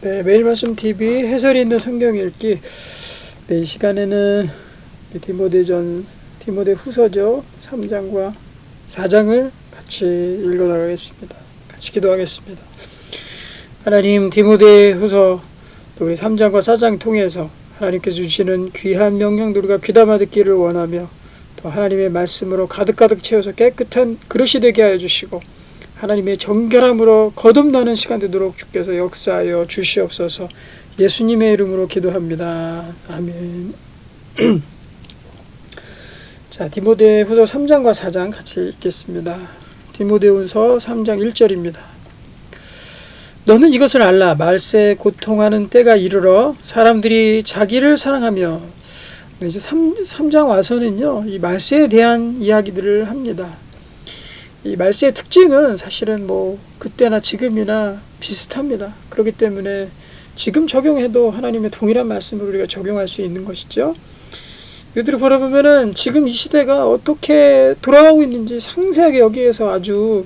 네, 매일 말씀 TV 해설이 있는 성경 읽기. 네, 이 시간에는 디모데 후서죠. 3장과 4장을 같이 읽어나가겠습니다. 같이 기도하겠습니다. 하나님, 디모데 후서 우리 3장과 4장 통해서 하나님께서 주시는 귀한 명령들 우리가 귀담아 듣기를 원하며, 또 하나님의 말씀으로 가득가득 채워서 깨끗한 그릇이 되게 하여 주시고, 하나님의 정결함으로 거듭나는 시간 되도록 주께서 역사하여 주시옵소서. 예수님의 이름으로 기도합니다. 아멘. 자, 디모데 후서 3장과 4장 같이 읽겠습니다. 디모데 후서 3장 1절입니다. 너는 이것을 알라. 말세에 고통하는 때가 이르러 사람들이 자기를 사랑하며, 이제 3장 와서는요, 이 말세에 대한 이야기들을 합니다. 이 말세의 특징은 사실은 그때나 지금이나 비슷합니다. 그렇기 때문에 지금 적용해도 하나님의 동일한 말씀을 우리가 적용할 수 있는 것이죠. 이들을 보려보면은 지금 이 시대가 어떻게 돌아가고 있는지 상세하게 여기에서 아주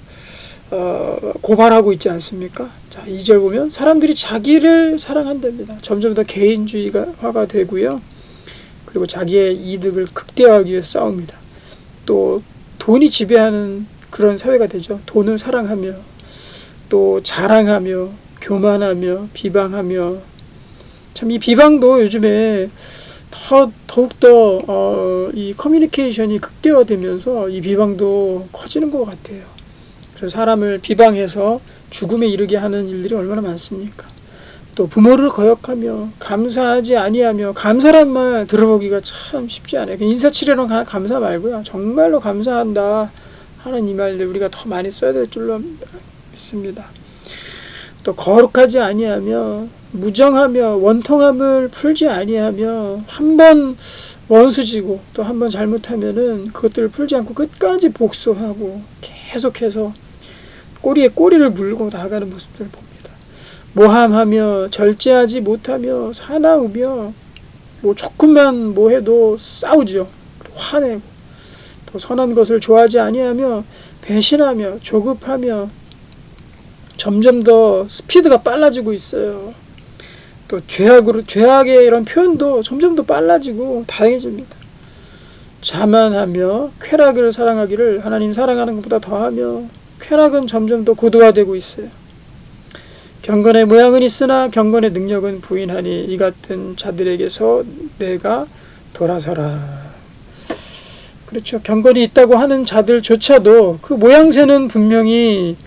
고발하고 있지 않습니까? 자, 2절 보면 사람들이 자기를 사랑한답니다. 점점 더 개인주의화가 되고요. 그리고 자기의 이득을 극대화하기 위해 싸웁니다. 또 돈이 지배하는 그런 사회가 되죠. 돈을 사랑하며, 또 자랑하며, 교만하며, 비방하며. 참 이 비방도 요즘에 더욱더 이 커뮤니케이션이 극대화되면서 이 비방도 커지는 것 같아요. 그래서 사람을 비방해서 죽음에 이르게 하는 일들이 얼마나 많습니까? 또 부모를 거역하며, 감사하지 아니하며, 감사란 말 들어보기가 참 쉽지 않아요. 인사치레로 감사 말고요, 정말로 감사한다 하는 이 말들 우리가 더 많이 써야 될 줄로 믿습니다. 또 거룩하지 아니하며, 무정하며, 원통함을 풀지 아니하며, 한 번 원수지고 또 한 번 잘못하면은 그것들을 풀지 않고 끝까지 복수하고 계속해서 꼬리에 꼬리를 물고 나아가는 모습들을 봅니다. 모함하며, 절제하지 못하며, 사나우며, 조금만 해도 싸우죠. 화내고, 또 선한 것을 좋아하지 아니하며, 배신하며, 조급하며, 점점 더 스피드가 빨라지고 있어요. 또 죄악의 이런 표현도 점점 더 빨라지고 다양해집니다. 자만하며, 쾌락을 사랑하기를 하나님 사랑하는 것보다 더하며, 쾌락은 점점 더 고도화되고 있어요. 경건의 모양은 있으나 경건의 능력은 부인하니 이 같은 자들에게서 내가 돌아서라. 그렇죠. 경건이 있다고 하는 자들조차도 그 모양새는 분명히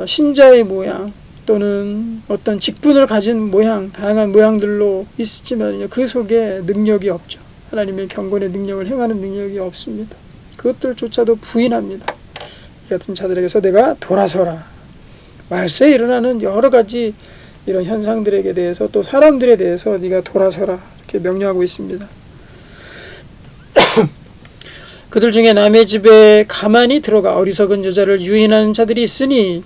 신자의 모양 또는 어떤 직분을 가진 모양, 다양한 모양들로 있지만 그 속에 능력이 없죠. 하나님의 경건의 능력을 행하는 능력이 없습니다. 그것들조차도 부인합니다. 이 같은 자들에게서 내가 돌아서라. 말세에 일어나는 여러 가지 이런 현상들에게 대해서, 또 사람들에 대해서 네가 돌아서라 이렇게 명령하고 있습니다. 그들 중에 남의 집에 가만히 들어가 어리석은 여자를 유인하는 자들이 있으니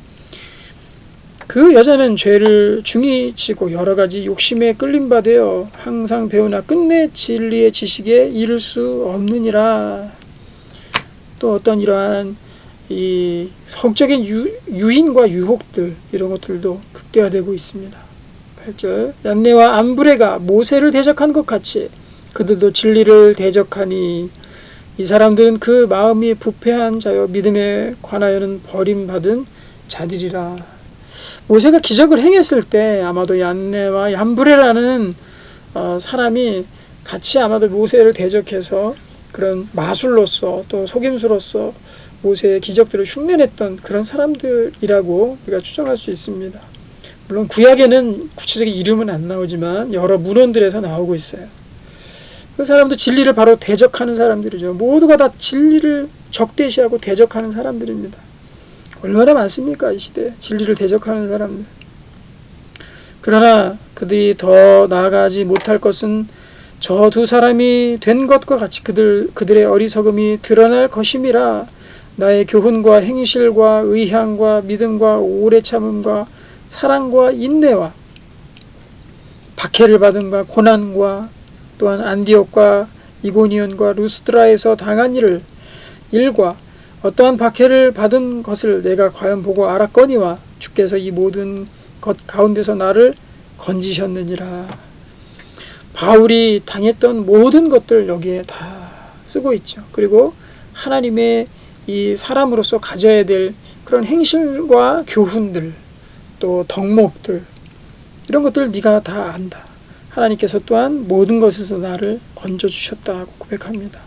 그 여자는 죄를 중히 지고 여러 가지 욕심에 끌림바 되어 항상 배우나 끝내 진리의 지식에 이를 수 없느니라. 또 어떤 이러한 이 성적인 유인과 유혹들, 이런 것들도 극대화되고 있습니다. 8절 얀네와 암브레가 모세를 대적한 것 같이 그들도 진리를 대적하니 이 사람들은 그 마음이 부패한 자여 믿음에 관하여는 버림받은 자들이라. 모세가 기적을 행했을 때 아마도 얀네와 얀브레라는 사람이 같이 아마도 모세를 대적해서 그런 마술로서 또 속임수로서 모세의 기적들을 흉내냈던 그런 사람들이라고 우리가 추정할 수 있습니다. 물론 구약에는 구체적인 이름은 안 나오지만 여러 문헌들에서 나오고 있어요. 그 사람도 진리를 바로 대적하는 사람들이죠. 모두가 다 진리를 적대시하고 대적하는 사람들입니다. 얼마나 많습니까, 이 시대에 진리를 대적하는 사람들. 그러나 그들이 더 나아가지 못할 것은 저 두 사람이 된 것과 같이 그들의 어리석음이 드러날 것임이라. 나의 교훈과 행실과 의향과 믿음과 오래 참음과 사랑과 인내와 박해를 받음과 고난과 또한 안디옥과 이고니온과 루스드라에서 당한 일과 어떠한 박해를 받은 것을 내가 과연 보고 알았거니와 주께서 이 모든 것 가운데서 나를 건지셨느니라. 바울이 당했던 모든 것들 여기에 다 쓰고 있죠. 그리고 하나님의 이 사람으로서 가져야 될 그런 행실과 교훈들, 또 덕목들, 이런 것들 네가 다 안다. 하나님께서 또한 모든 것에서 나를 건져주셨다고 고백합니다.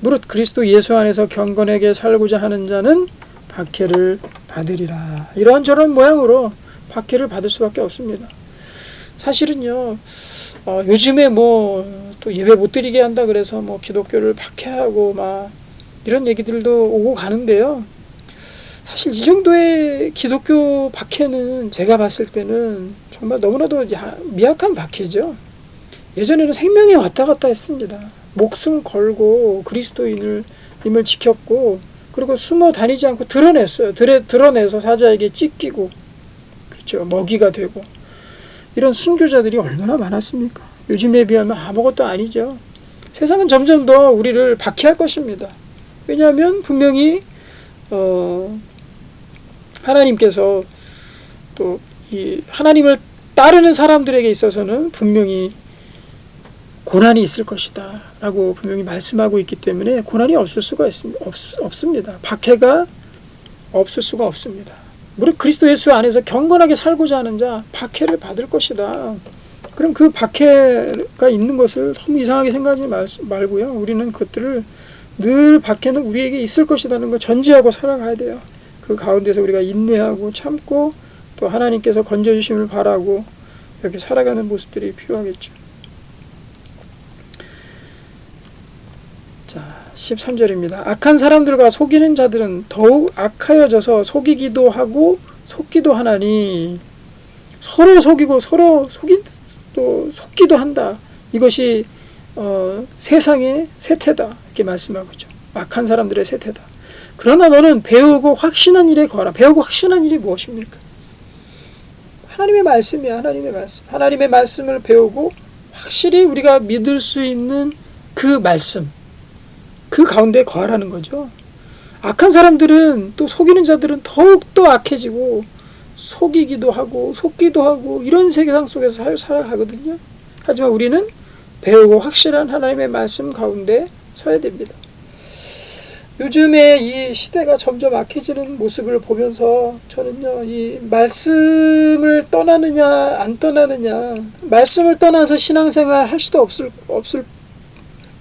무릇 그리스도 예수 안에서 경건하게 살고자 하는 자는 박해를 받으리라. 이런저런 모양으로 박해를 받을 수밖에 없습니다. 사실은요, 요즘에 또 예배 못 드리게 한다 그래서 기독교를 박해하고 이런 얘기들도 오고 가는데요. 사실 이 정도의 기독교 박해는 제가 봤을 때는 정말 너무나도 미약한 박해죠. 예전에는 생명이 왔다 갔다 했습니다. 목숨 걸고 그리스도인을 지켰고, 그리고 숨어 다니지 않고 드러냈어요. 드러내서 사자에게 찢기고, 그렇죠, 먹이가 되고, 이런 순교자들이 얼마나 많았습니까? 요즘에 비하면 아무것도 아니죠. 세상은 점점 더 우리를 박해할 것입니다. 왜냐하면 분명히 하나님께서 또 이 하나님을 따르는 사람들에게 있어서는 분명히 고난이 있을 것이다 라고 분명히 말씀하고 있기 때문에 고난이 없을 수가 없습니다. 박해가 없을 수가 없습니다. 무릇 그리스도 예수 안에서 경건하게 살고자 하는 자 박해를 받을 것이다. 그럼 그 박해가 있는 것을 너무 이상하게 생각하지 말고요. 우리는 그것들을 늘 박해는 우리에게 있을 것이라는 걸 전제하고 살아가야 돼요. 그 가운데서 우리가 인내하고 참고 또 하나님께서 건져주심을 바라고 이렇게 살아가는 모습들이 필요하겠죠. 자, 13절입니다. 악한 사람들과 속이는 자들은 더욱 악하여져서 속이기도 하고 속기도 하나니, 서로 속이고 서로 속기도 한다. 이것이 세상의 세태다 이렇게 말씀하고 있죠. 악한 사람들의 세태다. 그러나 너는 배우고 확신한 일에 거하라. 배우고 확신한 일이 무엇입니까? 하나님의 말씀이야. 하나님의 말씀. 하나님의 말씀을 배우고 확실히 우리가 믿을 수 있는 그 말씀, 그 가운데 거하라는 거죠. 악한 사람들은, 또 속이는 자들은 더욱더 악해지고 속이기도 하고 속기도 하고 이런 세상 속에서 살아가거든요. 하지만 우리는 배우고 확실한 하나님의 말씀 가운데 서야 됩니다. 요즘에 이 시대가 점점 악해지는 모습을 보면서 저는요, 이 말씀을 떠나느냐 안 떠나느냐, 말씀을 떠나서 신앙생활 할 수도 없을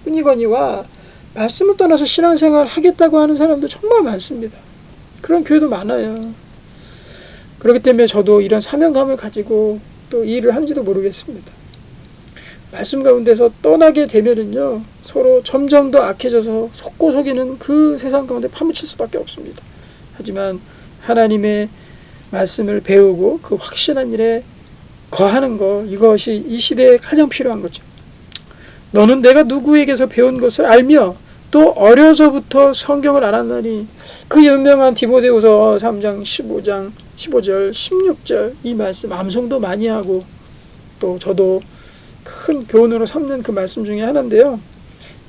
뿐이거니와 말씀을 떠나서 신앙생활 하겠다고 하는 사람도 정말 많습니다. 그런 교회도 많아요. 그렇기 때문에 저도 이런 사명감을 가지고 또 이 일을 하는지도 모르겠습니다. 말씀 가운데서 떠나게 되면은요, 서로 점점 더 악해져서 속고 속이는 그 세상 가운데 파묻힐 수밖에 없습니다. 하지만 하나님의 말씀을 배우고 그 확실한 일에 거하는 것, 이것이 이 시대에 가장 필요한 거죠. 너는 내가 누구에게서 배운 것을 알며 또 어려서부터 성경을 알았나니, 그 유명한 디모데후서 3장 15절 16절 이 말씀 암송도 많이 하고 또 저도 큰 교훈으로 삼는 그 말씀 중에 하나인데요.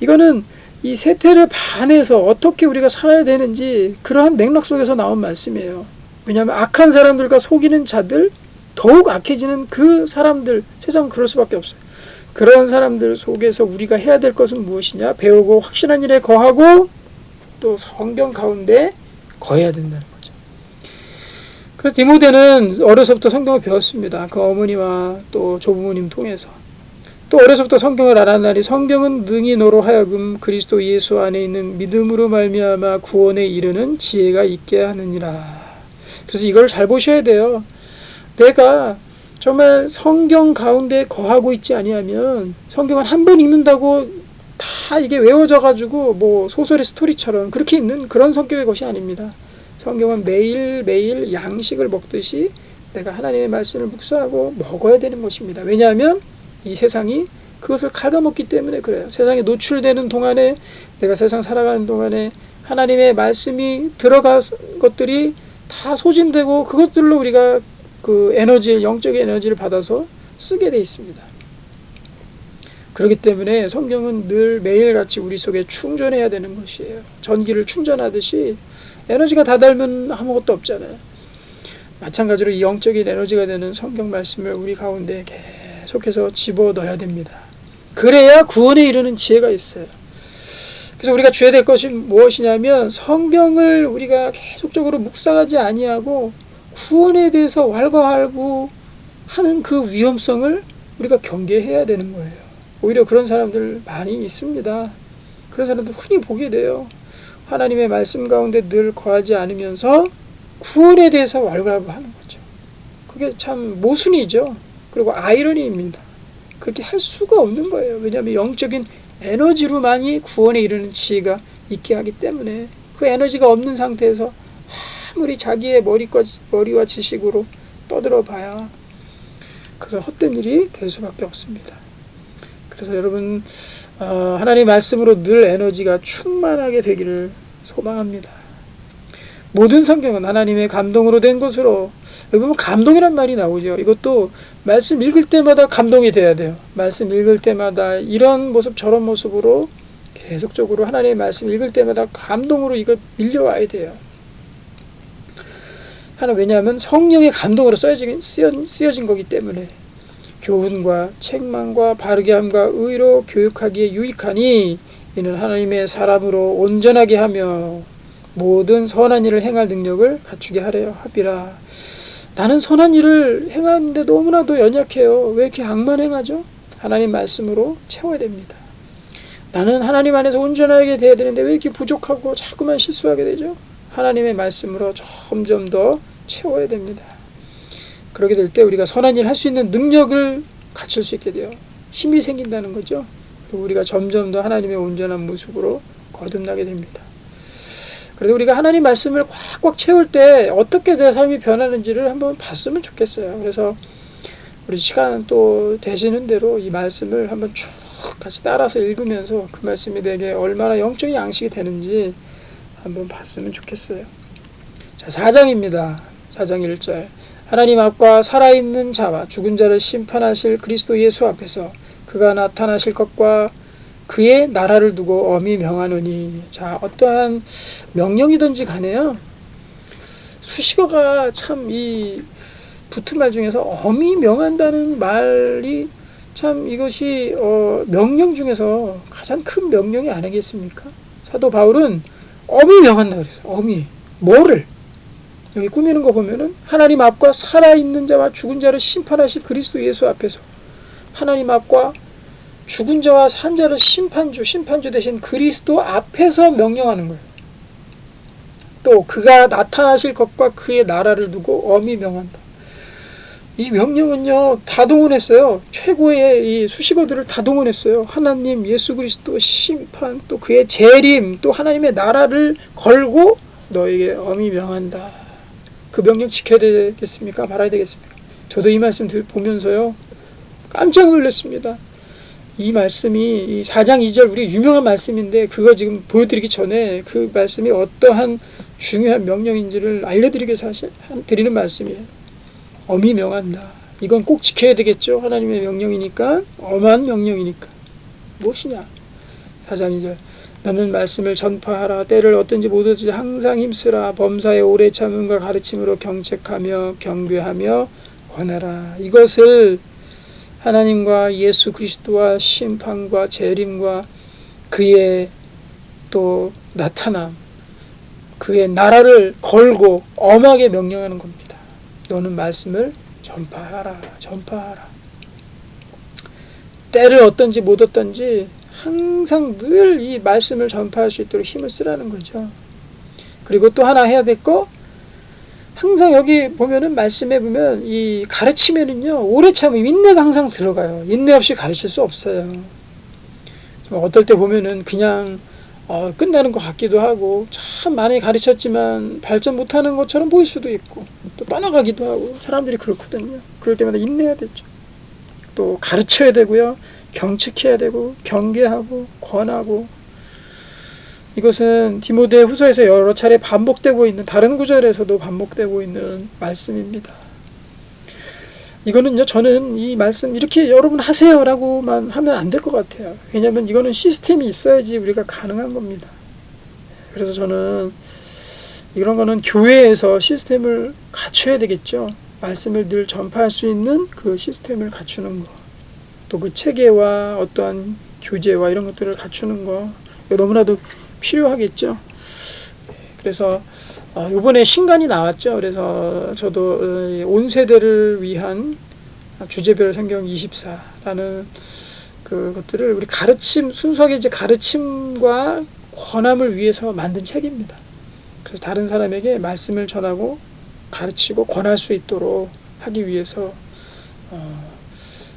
이거는 이 세태를 반해서 어떻게 우리가 살아야 되는지 그러한 맥락 속에서 나온 말씀이에요. 왜냐하면 악한 사람들과 속이는 자들, 더욱 악해지는 그 사람들, 세상은 그럴 수밖에 없어요. 그런 사람들 속에서 우리가 해야 될 것은 무엇이냐? 배우고 확신한 일에 거하고 또 성경 가운데 거해야 된다는 거죠. 그래서 디모데는 어려서부터 성경을 배웠습니다. 그 어머니와 또 조부모님 통해서. 또 어려서부터 성경을 알았나니 성경은 능히 너로 하여금 그리스도 예수 안에 있는 믿음으로 말미암아 구원에 이르는 지혜가 있게 하느니라. 그래서 이걸 잘 보셔야 돼요. 내가 정말 성경 가운데 거하고 있지 아니하면, 성경을 한 번 읽는다고 다 이게 외워져가지고 소설의 스토리처럼 그렇게 있는 그런 성격의 것이 아닙니다. 성경은 매일매일 양식을 먹듯이 내가 하나님의 말씀을 묵상하고 먹어야 되는 것입니다. 왜냐하면 이 세상이 그것을 갉아먹기 때문에 그래요. 세상에 노출되는 동안에, 내가 세상 살아가는 동안에 하나님의 말씀이 들어간 것들이 다 소진되고 그것들로 우리가 그 에너지를, 영적인 에너지를 받아서 쓰게 돼 있습니다. 그렇기 때문에 성경은 늘 매일같이 우리 속에 충전해야 되는 것이에요. 전기를 충전하듯이 에너지가 다 닳으면 아무것도 없잖아요. 마찬가지로 이 영적인 에너지가 되는 성경 말씀을 우리 가운데 계속해서 집어넣어야 됩니다. 그래야 구원에 이르는 지혜가 있어요. 그래서 우리가 주의해야 될 것이 무엇이냐면 성경을 우리가 계속적으로 묵상하지 아니하고 구원에 대해서 왈가왈부하는 그 위험성을 우리가 경계해야 되는 거예요. 오히려 그런 사람들 많이 있습니다. 그런 사람들 흔히 보게 돼요. 하나님의 말씀 가운데 늘 거하지 않으면서 구원에 대해서 왈가왈부하는 거죠. 그게 참 모순이죠. 그리고 아이러니입니다. 그렇게 할 수가 없는 거예요. 왜냐하면 영적인 에너지로만이 구원에 이르는 지혜가 있게 하기 때문에 그 에너지가 없는 상태에서 아무리 자기의 머리와 지식으로 떠들어 봐야 그래서 헛된 일이 될 수밖에 없습니다. 그래서 여러분 하나님의 말씀으로 늘 에너지가 충만하게 되기를 소망합니다. 모든 성경은 하나님의 감동으로 된 것으로 여러분 감동이란 말이 나오죠. 이것도 말씀 읽을 때마다 감동이 돼야 돼요. 말씀 읽을 때마다 이런 모습 저런 모습으로 계속적으로 하나님의 말씀 읽을 때마다 감동으로 이거 밀려와야 돼요. 왜냐하면 성령의 감동으로 쓰여진 거기 때문에 교훈과 책망과 바르게 함과 의로 교육하기에 유익하니 이는 하나님의 사람으로 온전하게 하며 모든 선한 일을 행할 능력을 갖추게 하려 합이라. 나는 선한 일을 행하는데 너무나도 연약해요. 왜 이렇게 악만 행하죠? 하나님 말씀으로 채워야 됩니다. 나는 하나님 안에서 온전하게 돼야 되는데 왜 이렇게 부족하고 자꾸만 실수하게 되죠? 하나님의 말씀으로 점점 더 채워야 됩니다. 그렇게 될 때 우리가 선한 일 할 수 있는 능력을 갖출 수 있게 돼요. 힘이 생긴다는 거죠. 그리고 우리가 점점 더 하나님의 온전한 모습으로 거듭나게 됩니다. 그래도 우리가 하나님 말씀을 꽉꽉 채울 때 어떻게 내 삶이 변하는지를 한번 봤으면 좋겠어요. 그래서 우리 시간 또 되시는 대로 이 말씀을 한번 쭉 같이 따라서 읽으면서 그 말씀이 내게 얼마나 영적인 양식이 되는지 한번 봤으면 좋겠어요. 자, 4장입니다. 4장 1절. 하나님 앞과 살아있는 자와 죽은 자를 심판하실 그리스도 예수 앞에서 그가 나타나실 것과 그의 나라를 두고 엄히 명하노니. 자, 어떠한 명령이든지 간에요. 수식어가 참 이 붙은 말 중에서 엄히 명한다는 말이 참 이것이 명령 중에서 가장 큰 명령이 아니겠습니까? 사도 바울은 엄히 명한다 그랬어요. 엄히. 뭐를? 여기 꾸미는 거 보면은 하나님 앞과 살아있는 자와 죽은 자를 심판하실 그리스도 예수 앞에서 하나님 앞과 죽은 자와 산 자를 심판주 대신 그리스도 앞에서 명령하는 거예요. 또 그가 나타나실 것과 그의 나라를 두고 엄히 명한다. 이 명령은요 다 동원했어요. 최고의 이 수식어들을 다 동원했어요. 하나님, 예수 그리스도, 심판, 또 그의 재림, 또 하나님의 나라를 걸고 너에게 엄히 명한다. 그 명령 지켜야 되겠습니까? 말아야 되겠습니까? 저도 이 말씀 보면서요 깜짝 놀랐습니다. 이 말씀이 이 4장 2절 우리 유명한 말씀인데 그거 지금 보여드리기 전에 그 말씀이 어떠한 중요한 명령인지를 알려드리기 위해서 드리는 말씀이에요. 엄히 명한다. 이건 꼭 지켜야 되겠죠. 하나님의 명령이니까, 엄한 명령이니까. 무엇이냐? 4장 2절. 너는 말씀을 전파하라. 때를 어떤지 모르지 항상 힘쓰라. 범사의 오래 참음과 가르침으로 경책하며 경배하며 권하라. 이것을 하나님과 예수 그리스도와 심판과 재림과 그의 또 나타남, 그의 나라를 걸고 엄하게 명령하는 겁니다. 너는 말씀을 전파하라. 전파하라. 때를 어떤지 못 어떤지 항상 늘 이 말씀을 전파할 수 있도록 힘을 쓰라는 거죠. 그리고 또 하나 해야 될 거, 항상 여기 보면은 말씀에 보면 이 가르치면은요 오래 참음, 인내가 항상 들어가요. 인내 없이 가르칠 수 없어요. 어떨 때 보면은 그냥 끝나는 것 같기도 하고 참 많이 가르쳤지만 발전 못하는 것처럼 보일 수도 있고 또 떠나가기도 하고 사람들이 그렇거든요. 그럴 때마다 인내해야 되죠. 또 가르쳐야 되고요. 경책해야 되고 경계하고 권하고. 이것은 디모데 후서에서 여러 차례 반복되고 있는, 다른 구절에서도 반복되고 있는 말씀입니다. 이거는요 저는 이 말씀 이렇게 여러분 하세요 라고만 하면 안 될 것 같아요. 왜냐하면 이거는 시스템이 있어야지 우리가 가능한 겁니다. 그래서 저는 이런 거는 교회에서 시스템을 갖춰야 되겠죠. 말씀을 늘 전파할 수 있는 그 시스템을 갖추는 거. 또 그 체계와 어떠한 교재와 이런 것들을 갖추는 거. 이거 너무나도 필요하겠죠. 그래서 이번에 신간이 나왔죠. 그래서 저도 온 세대를 위한 주제별 성경 24라는 그것들을 우리 가르침, 순수하게 이제 가르침과 권함을 위해서 만든 책입니다. 그래서 다른 사람에게 말씀을 전하고 가르치고 권할 수 있도록 하기 위해서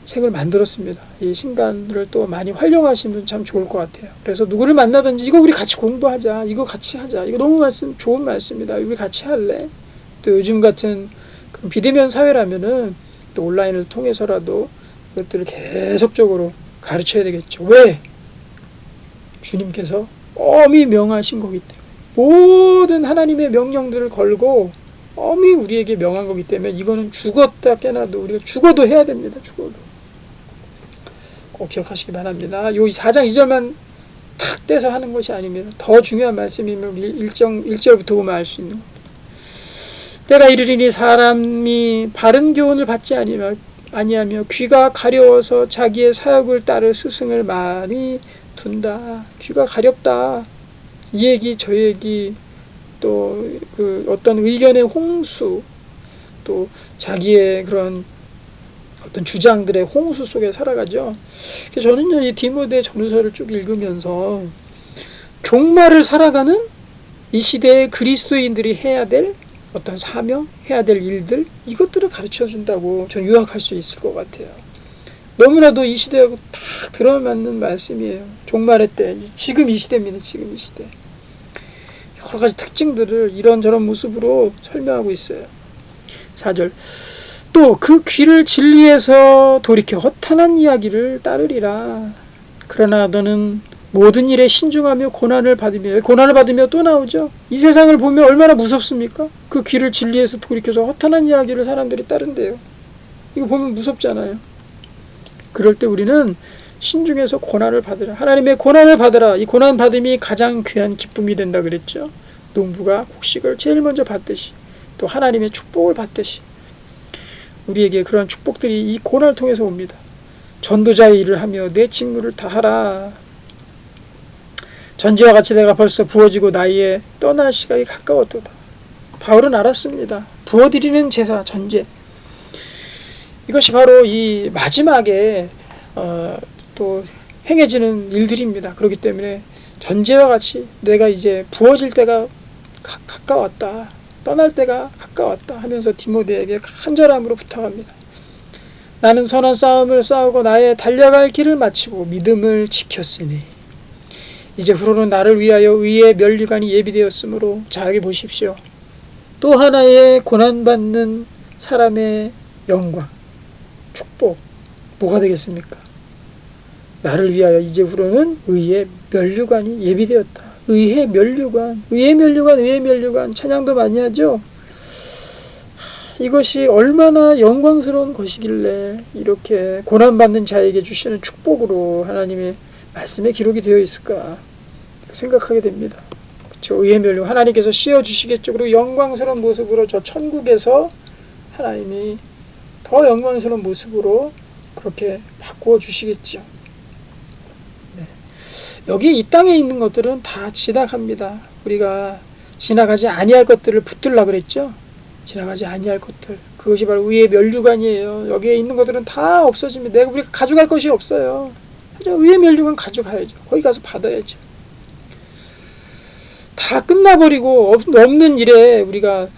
책을 만들었습니다. 이 신간을 또 많이 활용하시면 참 좋을 것 같아요. 그래서 누구를 만나든지 이거 우리 같이 공부하자, 이거 같이 하자, 이거 너무 좋은 말씀이다, 우리 같이 할래? 또 요즘 같은 비대면 사회라면은 또 온라인을 통해서라도 이것들을 계속적으로 가르쳐야 되겠죠. 왜? 주님께서 엄히 명하신 거기 때문에, 모든 하나님의 명령들을 걸고 엄히 우리에게 명한 거기 때문에 이거는 죽었다 깨나도 우리가 죽어도 해야 됩니다. 죽어도. 꼭 기억하시기 바랍니다. 요 4장 2절만 탁 떼서 하는 것이 아닙니다. 더 중요한 말씀이면 1절부터 보면 알 수 있는 겁니다. 때가 이르리니 사람이 바른 교훈을 받지 아니하며 귀가 가려워서 자기의 사역을 따를 스승을 많이 둔다. 귀가 가렵다. 이 얘기 저 얘기 또 그 어떤 의견의 홍수 또 자기의 그런 어떤 주장들의 홍수 속에 살아가죠. 그래서 저는요, 이 디모데 전후서를 쭉 읽으면서 종말을 살아가는 이 시대의 그리스도인들이 해야 될 어떤 사명, 해야 될 일들, 이것들을 가르쳐 준다고 저는 요약할 수 있을 것 같아요. 너무나도 이 시대하고 딱 들어맞는 말씀이에요. 종말의 때, 지금 이 시대입니다. 지금 이 시대. 여러 가지 특징들을 이런저런 모습으로 설명하고 있어요. 4절. 또 그 귀를 진리에서 돌이켜 허탄한 이야기를 따르리라. 그러나 너는 모든 일에 신중하며 고난을 받으며 또 나오죠. 이 세상을 보면 얼마나 무섭습니까? 그 귀를 진리에서 돌이켜서 허탄한 이야기를 사람들이 따른대요. 이거 보면 무섭잖아요. 그럴 때 우리는 신중해서 고난을 받으라. 하나님의 고난을 받으라. 이 고난 받음이 가장 귀한 기쁨이 된다 그랬죠. 농부가 곡식을 제일 먼저 받듯이 또 하나님의 축복을 받듯이 우리에게 그런 축복들이 이 고난을 통해서 옵니다. 전도자의 일을 하며 내 직무를 다하라. 전지와 같이 내가 벌써 부어지고 나이에 떠날 시각이 가까웠도다. 바울은 알았습니다. 부어드리는 제사, 전제. 이것이 바로 이 마지막에 또 행해지는 일들입니다. 그렇기 때문에 전제와 같이 내가 이제 부어질 때가 가까웠다. 떠날 때가 가까웠다 하면서 디모데에게 간절함으로 부탁합니다. 나는 선한 싸움을 싸우고 나의 달려갈 길을 마치고 믿음을 지켰으니 이제 후로는 나를 위하여 의의 면류관이 예비되었으므로. 자, 여기 보십시오. 또 하나의 고난받는 사람의 영광, 축복, 뭐가 되겠습니까? 나를 위하여 이제 후로는 의의 면류관이 예비되었다. 의의 면류관 찬양도 많이 하죠. 이것이 얼마나 영광스러운 것이길래 이렇게 고난받는 자에게 주시는 축복으로 하나님의 말씀에 기록이 되어 있을까 생각하게 됩니다. 그렇죠? 의의 면류관, 하나님께서 씌워주시겠죠. 그리고 영광스러운 모습으로 저 천국에서 하나님이 더 영광스러운 모습으로 그렇게 바꾸어 주시겠죠. 여기 이 땅에 있는 것들은 다 지나갑니다. 우리가 지나가지 아니할 것들을 붙들라 그랬죠. 지나가지 아니할 것들, 그것이 바로 의의 면류관이에요. 여기에 있는 것들은 다 없어집니다. 우리가 가져갈 것이 없어요. 의의 면류관 가져가야죠. 거기 가서 받아야죠. 다 끝나버리고 없는 일에 우리가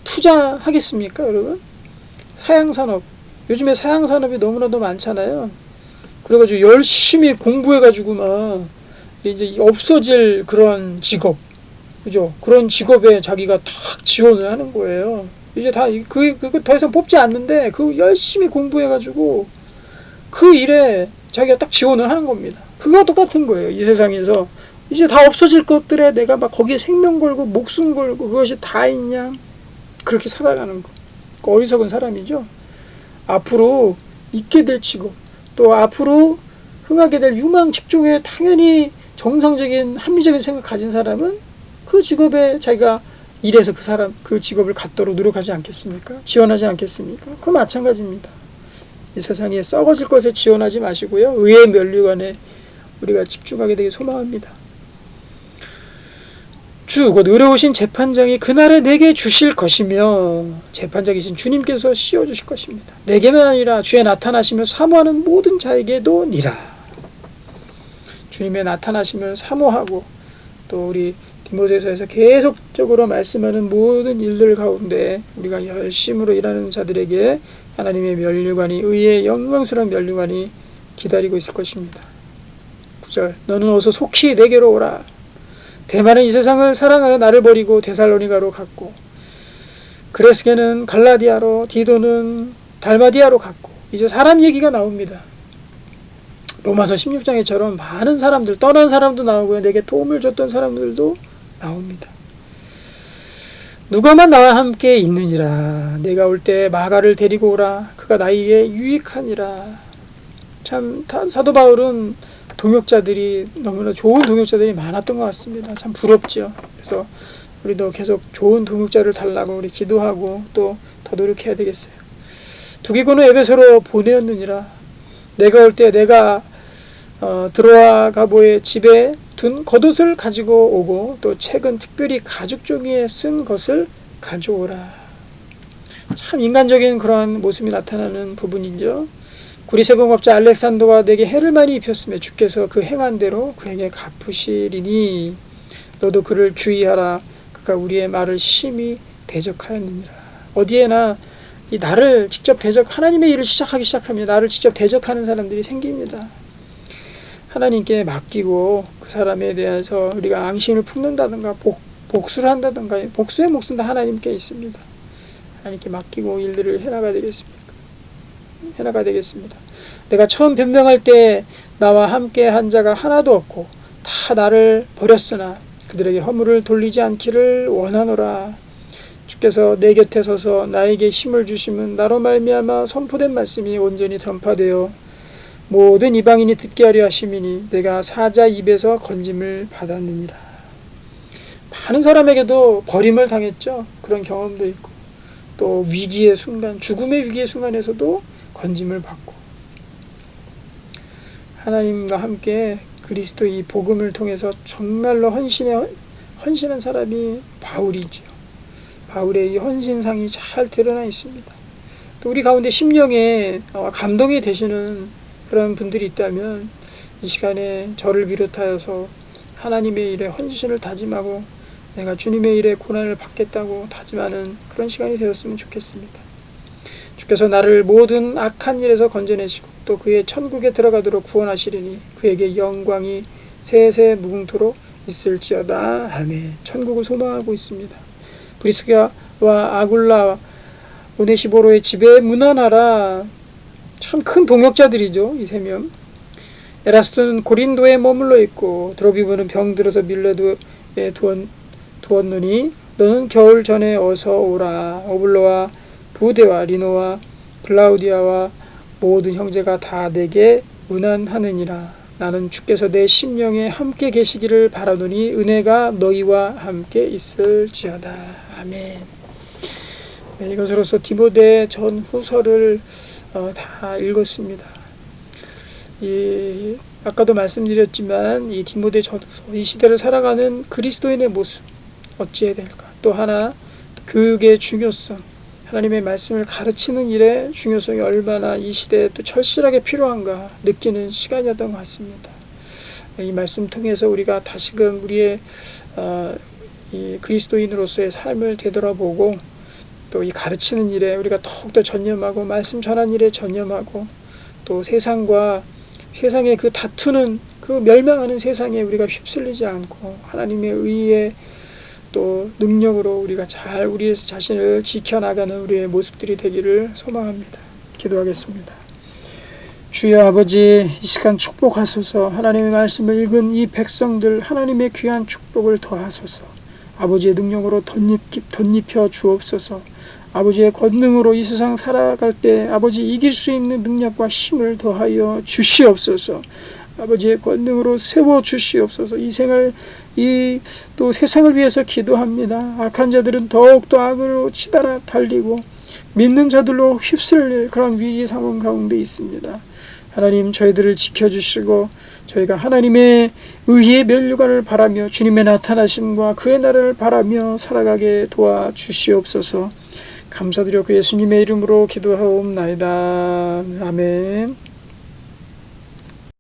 투자하겠습니까, 여러분? 사양산업, 요즘에 사양산업이 너무나도 많잖아요. 그래가지고 열심히 공부해가지고 막 이제 없어질 그런 직업, 그죠? 그런 직업에 자기가 탁 지원을 하는 거예요. 이제 다 그거 더 이상 뽑지 않는데 그 열심히 공부해가지고 그 일에 자기가 딱 지원을 하는 겁니다. 그거 똑같은 거예요. 이 세상에서 이제 다 없어질 것들에 내가 막 거기에 생명 걸고 목숨 걸고 그것이 다 있냐? 그렇게 살아가는 거. 어리석은 사람이죠. 앞으로 있게 될 직업, 또 앞으로 흥하게 될 유망 직종에 당연히 정상적인 합리적인 생각 가진 사람은 그 직업에 자기가 일해서 그 사람 그 직업을 갖도록 노력하지 않겠습니까? 지원하지 않겠습니까? 그 마찬가지입니다. 이 세상에 썩어질 것에 지원하지 마시고요. 의의 면류관에 우리가 집중하게 되길 소망합니다. 주 곧 의로우신 재판장이 그날에 내게 주실 것이며 재판장이신 주님께서 씌워주실 것입니다. 내게만 아니라 주의 나타나심을 사모하는 모든 자에게도 니라. 주님의 나타나심을 사모하고 또 우리 디모데서에서 계속적으로 말씀하는 모든 일들 가운데 우리가 열심으로 일하는 자들에게 하나님의 면류관이 의의 영광스러운 면류관이 기다리고 있을 것입니다. 9절 너는 어서 속히 내게로 오라. 대만은 이 세상을 사랑하여 나를 버리고 데살로니가로 갔고 그레스게는 갈라디아로 디도는 달마디아로 갔고 이제 사람 얘기가 나옵니다. 로마서 16장에처럼 많은 사람들 떠난 사람도 나오고요. 내게 도움을 줬던 사람들도 나옵니다. 누가만 나와 함께 있느니라. 내가 올 때 마가를 데리고 오라. 그가 나에게 유익하니라. 참 사도 바울은 동역자들이 너무나 좋은 동역자들이 많았던 것 같습니다. 참 부럽죠. 그래서 우리도 계속 좋은 동역자를 달라고 우리 기도하고 또 더 노력해야 되겠어요. 두기고는 에베소로 보내었느니라. 내가 올 때 내가 드로아 가보의 집에 둔 겉옷을 가지고 오고 또 책은 특별히 가죽 종이에 쓴 것을 가져오라. 참 인간적인 그러한 모습이 나타나는 부분이죠. 구리세공업자 알렉산더가 내게 해를 많이 입혔으며 주께서 그 행한 대로 그에게 갚으시리니 너도 그를 주의하라. 그가 우리의 말을 심히 대적하였느니라. 어디에나 이 나를 직접 하나님의 일을 시작하기 시작하면 나를 직접 대적하는 사람들이 생깁니다. 하나님께 맡기고 그 사람에 대해서 우리가 앙심을 품는다든가 복수를 한다든가 복수의 몫은 다 하나님께 있습니다. 하나님께 맡기고 일들을 해나가야 되겠습니다. 내가 처음 변명할 때 나와 함께 한 자가 하나도 없고 다 나를 버렸으나 그들에게 허물을 돌리지 않기를 원하노라. 주께서 내 곁에 서서 나에게 힘을 주심은 나로 말미암아 선포된 말씀이 온전히 전파되어 모든 이방인이 듣게 하려 하심이니 내가 사자 입에서 건짐을 받았느니라. 많은 사람에게도 버림을 당했죠. 그런 경험도 있고 또 위기의 순간, 죽음의 위기의 순간에서도 건짐을 받고 하나님과 함께 그리스도의 복음을 통해서 정말로 헌신한 사람이 바울이죠. 바울의 이 헌신상이 잘 드러나 있습니다. 또 우리 가운데 심령에 감동이 되시는 그런 분들이 있다면 이 시간에 저를 비롯하여서 하나님의 일에 헌신을 다짐하고 내가 주님의 일에 고난을 받겠다고 다짐하는 그런 시간이 되었으면 좋겠습니다. 주께서 나를 모든 악한 일에서 건져내시고 또 그의 천국에 들어가도록 구원하시리니 그에게 영광이 세세 무궁토록 있을지어다. 아멘. 천국을 소망하고 있습니다. 브리스가와 아굴라 오네시보로의 집에 문안하라. 참 큰 동역자들이죠. 이 세 명. 에라스토는 고린도에 머물러 있고 드로비브는 병들어서 밀레도에 두었노니 너는 겨울 전에 어서 오라. 오블로와 부데와 리노와 클라우디아와 모든 형제가 다 내게 문안하느니라. 나는 주께서 내 심령에 함께 계시기를 바라노니 은혜가 너희와 함께 있을지어다. 아멘. 네, 이것으로서 디모데 전후서를 다 읽었습니다. 아까도 말씀드렸지만 이 디모데 전후서, 이 시대를 살아가는 그리스도인의 모습 어찌해야 될까? 또 하나 교육의 중요성, 하나님의 말씀을 가르치는 일의 중요성이 얼마나 이 시대에 또 절실하게 필요한가 느끼는 시간이었던 것 같습니다. 이 말씀 통해서 우리가 다시금 우리의 이 그리스도인으로서의 삶을 되돌아보고 또 이 가르치는 일에 우리가 더욱더 전념하고 말씀 전하는 일에 전념하고 또 세상의 그 다투는 그 멸망하는 세상에 우리가 휩쓸리지 않고 하나님의 의의 또 능력으로 우리가 잘 우리 자신을 지켜나가는 우리의 모습들이 되기를 소망합니다. 기도하겠습니다. 주여 아버지, 이 시간 축복하소서. 하나님의 말씀을 읽은 이 백성들 하나님의 귀한 축복을 더하소서. 아버지의 능력으로 덧입혀 주옵소서. 아버지의 권능으로 이 세상 살아갈 때 아버지 이길 수 있는 능력과 힘을 더하여 주시옵소서. 아버지의 권능으로 세워 주시옵소서. 이 생을 이 또 세상을 위해서 기도합니다. 악한 자들은 더욱더 악으로 치달아 달리고 믿는 자들로 휩쓸릴 그런 위기 상황 가운데 있습니다. 하나님, 저희들을 지켜주시고 저희가 하나님의 의의 면류관을 바라며 주님의 나타나심과 그의 날을 바라며 살아가게 도와주시옵소서. 감사드려 그 예수님의 이름으로 기도하옵나이다. 아멘.